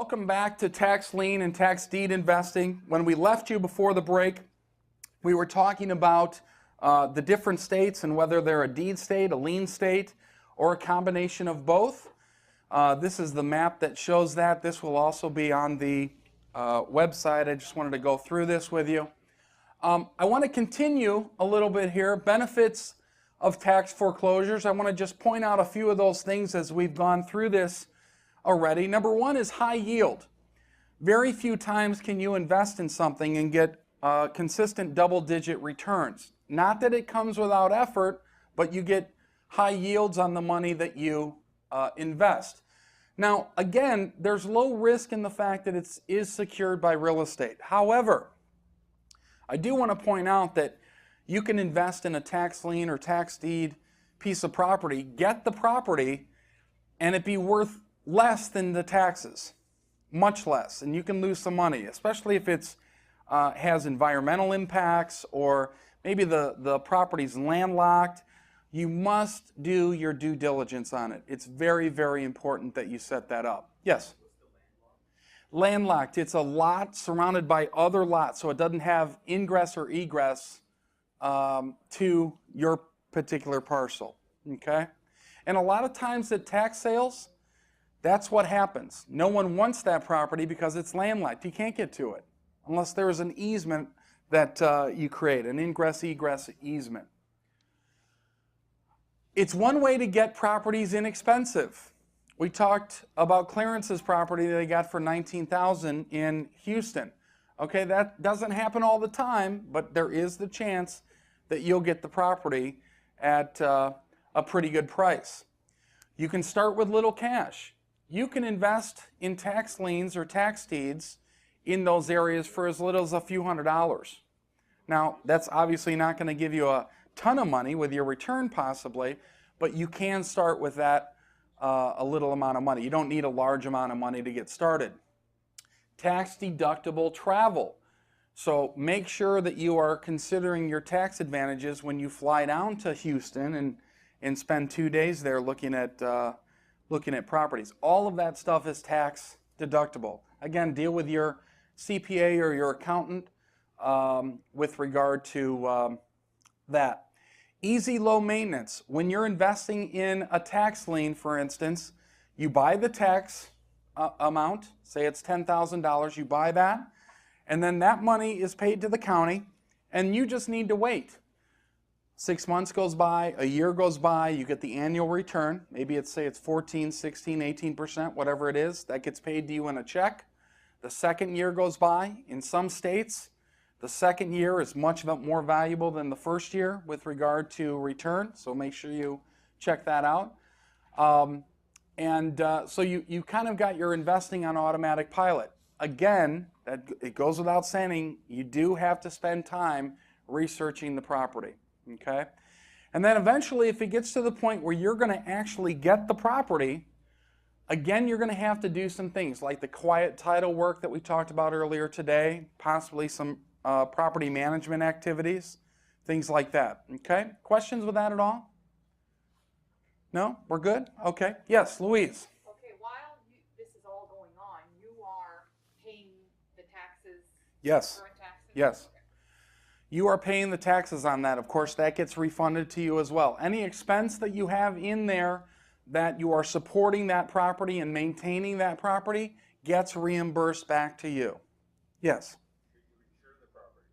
welcome back to tax lien and tax deed investing. When we left you before the break, we were talking about the different states and whether they're a deed state, a lien state, or a combination of both. This is the map that shows that. This will also be on the website. I just wanted to go through this with you. I want to continue a little bit here. Benefits of tax foreclosures. I want to just point out a few of those things as we've gone through this already. Number one is high yield. Very few times can you invest in something and get consistent double-digit returns. Not that it comes without effort, but you get high yields on the money that you invest. Now, again, there's low risk in the fact that it is secured by real estate. However, I do want to point out that you can invest in a tax lien or tax deed piece of property, get the property, and it be worth less than the taxes, much less, and you can lose some money, especially if it's has environmental impacts or maybe the property's landlocked. You must do your due diligence on it. It's very, very important that you set that up. Yes? Landlocked. It's a lot surrounded by other lots, so it doesn't have ingress or egress to your particular parcel. Okay? And a lot of times at tax sales, that's what happens. No one wants that property because it's landlocked. You can't get to it unless there is an easement that you create, an ingress-egress easement. It's one way to get properties inexpensive. We talked about Clarence's property that they got for $19,000 in Houston. Okay, that doesn't happen all the time, but there is the chance that you'll get the property at a pretty good price. You can start with little cash. You can invest in tax liens or tax deeds in those areas for as little as a few $100s. Now, that's obviously not going to give you a ton of money with your return possibly, but you can start with that a little amount of money. You don't need a large amount of money to get started. Tax deductible travel. So make sure that you are considering your tax advantages when you fly down to Houston and spend 2 days there looking at properties. All of that stuff is tax deductible. Again, deal with your CPA or your accountant with regard to that. Easy low maintenance. When you're investing in a tax lien, for instance, you buy the tax amount, say it's $10,000, you buy that, and then that money is paid to the county, and you just need to wait. 6 months goes by, a year goes by, you get the annual return. Maybe it's, say it's 14, 16, 18%, whatever it is, that gets paid to you in a check. The second year goes by. In some states, the second year is much more valuable than the first year with regard to return, so make sure you check that out. So you kind of got your investing on automatic pilot. Again, it goes without saying, you do have to spend time researching the property. Okay? And then eventually, if it gets to the point where you're going to actually get the property, again, you're going to have to do some things like the quiet title work that we talked about earlier today, possibly some property management activities, things like that. Okay? Questions with that at all? No? We're good? Okay. Yes, Louise. Okay, while this is all going on, you are paying the taxes? Yes. Current taxes? Yes. Okay. You are paying the taxes on that. Of course, that gets refunded to you as well. Any expense that you have in there that you are supporting that property and maintaining that property gets reimbursed back to you. Yes? Should you insure the property?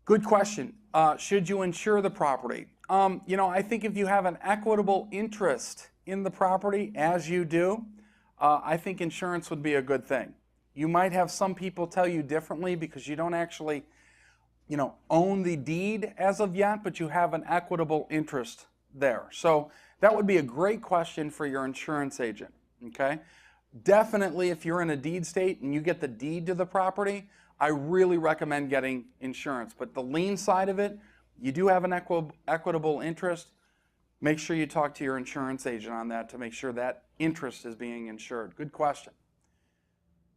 Good question. Should you insure the property? You know, I think if you have an equitable interest in the property, as you do, I think insurance would be a good thing. You might have some people tell you differently because you don't actually, you know, own the deed as of yet, but you have an equitable interest there. So that would be a great question for your insurance agent, okay? Definitely if you're in a deed state and you get the deed to the property, I really recommend getting insurance. But the lien side of it, you do have an equitable interest. Make sure you talk to your insurance agent on that to make sure that interest is being insured. Good question.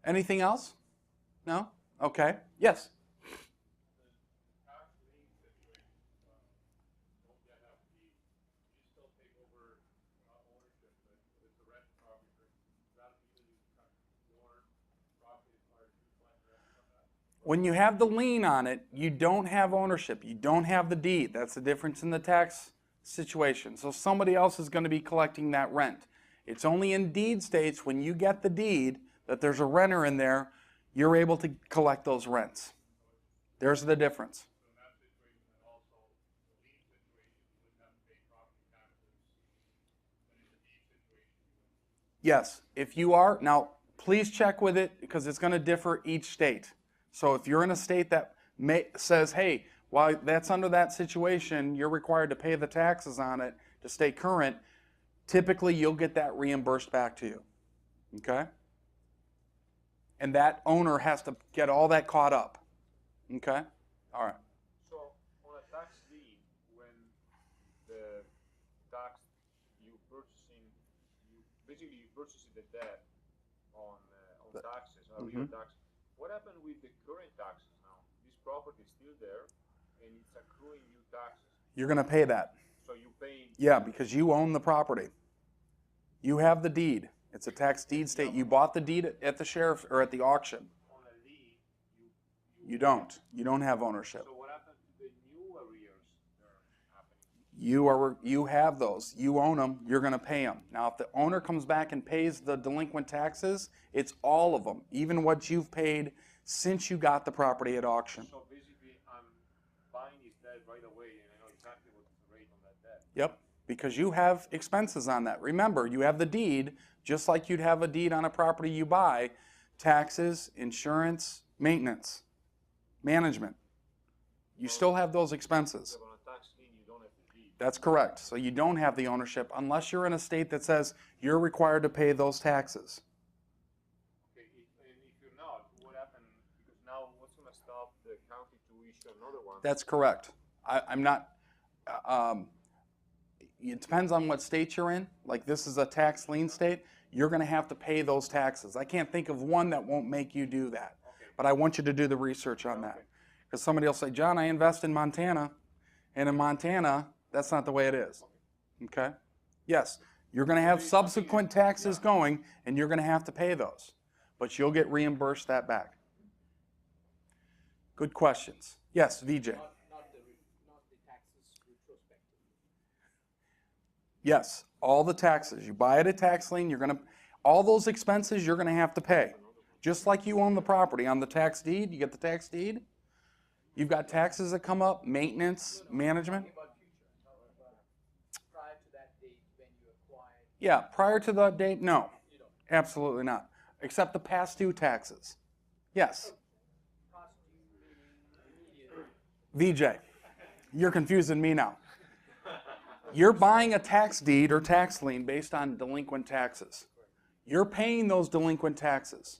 Anything else? No? Okay. Yes? When you have the lien on it, you don't have ownership. You don't have the deed. That's the difference in the tax situation. So somebody else is going to be collecting that rent. It's only in deed states when you get the deed that there's a renter in there, you're able to collect those rents. There's the difference. So in that situation, then also, the lien situation, you wouldn't have to pay property taxes. But in the deed situation, you would. Yes, if you are, now please check with it because it's going to differ each state. So if you're in a state that says, hey, while that's under that situation, you're required to pay the taxes on it to stay current, typically you'll get that reimbursed back to you. Okay? And that owner has to get all that caught up. Okay? All right. So on a tax deed, when the tax you purchasing the debt on taxes, on real taxes. What happened with the current taxes now? This property is still there, and it's accruing new taxes. You're going to pay that. So you pay. Yeah, because you own the property. You have the deed. It's a tax deed state. You bought the deed at the sheriff or at the auction. On a deed, You don't. You don't have ownership. So what happened to the new arrears that are happening? You have those. You own them. You're going to pay them. Now, if the owner comes back and pays the delinquent taxes, it's all of them, even what you've paid since you got the property at auction. So basically, I'm buying this debt right away, and I know exactly what's the rate on that debt. Yep, because you have expenses on that. Remember, you have the deed, just like you'd have a deed on a property you buy, taxes, insurance, maintenance, management. You still have those expenses. But on a tax lien, you don't have the deed. That's correct. So you don't have the ownership unless you're in a state that says you're required to pay those taxes. Okay, and if you're not, what happened? Because now, what's going to stop the county to issue another one? That's correct. I'm not, it depends on what state you're in. Like this is a tax lien state. You're going to have to pay those taxes. I can't think of one that won't make you do that. Okay. But I want you to do the research on that. Because somebody will say, John, I invest in Montana. And in Montana, that's not the way it is. Okay? Yes, you're going to have subsequent taxes going, and you're going to have to pay those. But you'll get reimbursed that back. Good questions. Yes, VJ. Not the taxes retrospective. Yes, all the taxes. You buy it at tax lien, all those expenses you're going to have to pay. Just like you own the property. On the tax deed, you get the tax deed. You've got taxes that come up, maintenance, management. Talking about future, prior to that date when you acquired. Yeah, prior to that date, no. You don't. Absolutely not. Except the past due taxes. Yes. Past due meaning immediate. VJ, you're confusing me now. You're buying a tax deed or tax lien based on delinquent taxes. You're paying those delinquent taxes,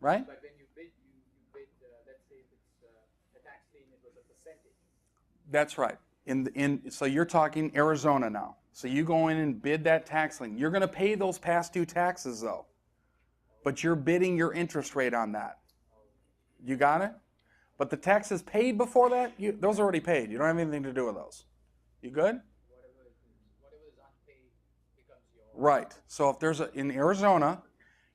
right? But when you bid, let's say if it's a tax lien, it was a percentage. That's right. So you're talking Arizona now. So you go in and bid that tax lien. You're going to pay those past due taxes though, but you're bidding your interest rate on that. You got it? But the taxes paid before that, those are already paid. You don't have anything to do with those. You good? Whatever is unpaid becomes your. Right. So if in Arizona,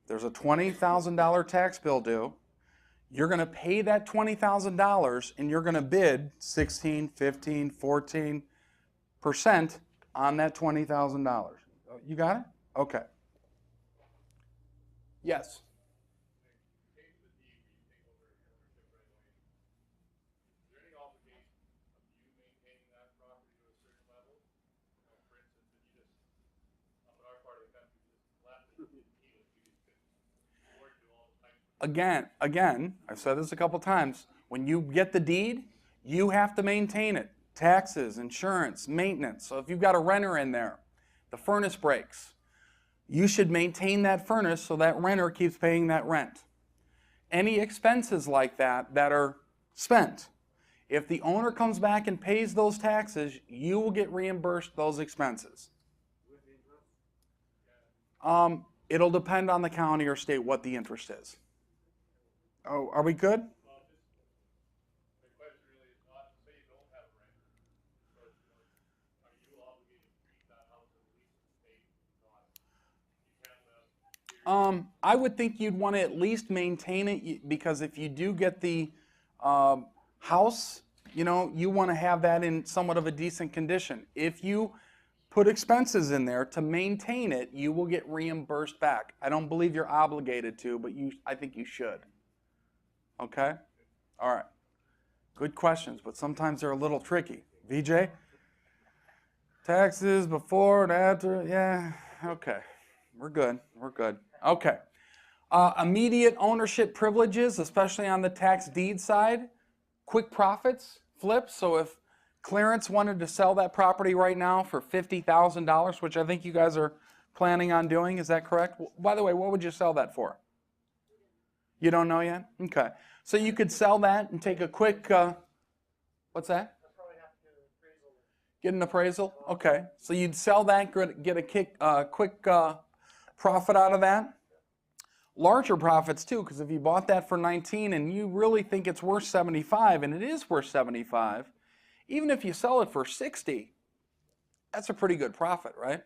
there's a $20,000 tax bill due, you're going to pay that $20,000 and you're going to bid 16, 15, 14% on that $20,000. You got it? Okay. Yes. Again, I've said this a couple times, when you get the deed, you have to maintain it. Taxes, insurance, maintenance. So if you've got a renter in there, the furnace breaks, you should maintain that furnace so that renter keeps paying that rent. Any expenses like that are spent, if the owner comes back and pays those taxes, you will get reimbursed those expenses. It'll depend on the county or state what the interest is. Oh, are we good? Well, the question really is not to say you don't have a renter, but are you obligated to keep that house at least in state? Not, you can't live here I would think you'd want to at least maintain it because if you do get the house, you want to have that in somewhat of a decent condition. If you put expenses in there to maintain it, you will get reimbursed back. I don't believe you're obligated to, but I think you should. Okay? All right. Good questions, but sometimes they're a little tricky. VJ? Taxes before and after, yeah, okay. We're good, we're good. Okay. Immediate ownership privileges, especially on the tax deed side. Quick profits, flips. So if Clarence wanted to sell that property right now for $50,000, which I think you guys are planning on doing, is that correct? By the way, what would you sell that for? You don't know yet? Okay. So you could sell that and take a quick, what's that? Get an appraisal? Okay. So you'd sell that, get a quick profit out of that. Larger profits too, because if you bought that for 19 and you really think it's worth 75, and it is worth 75, even if you sell it for 60, that's a pretty good profit, right?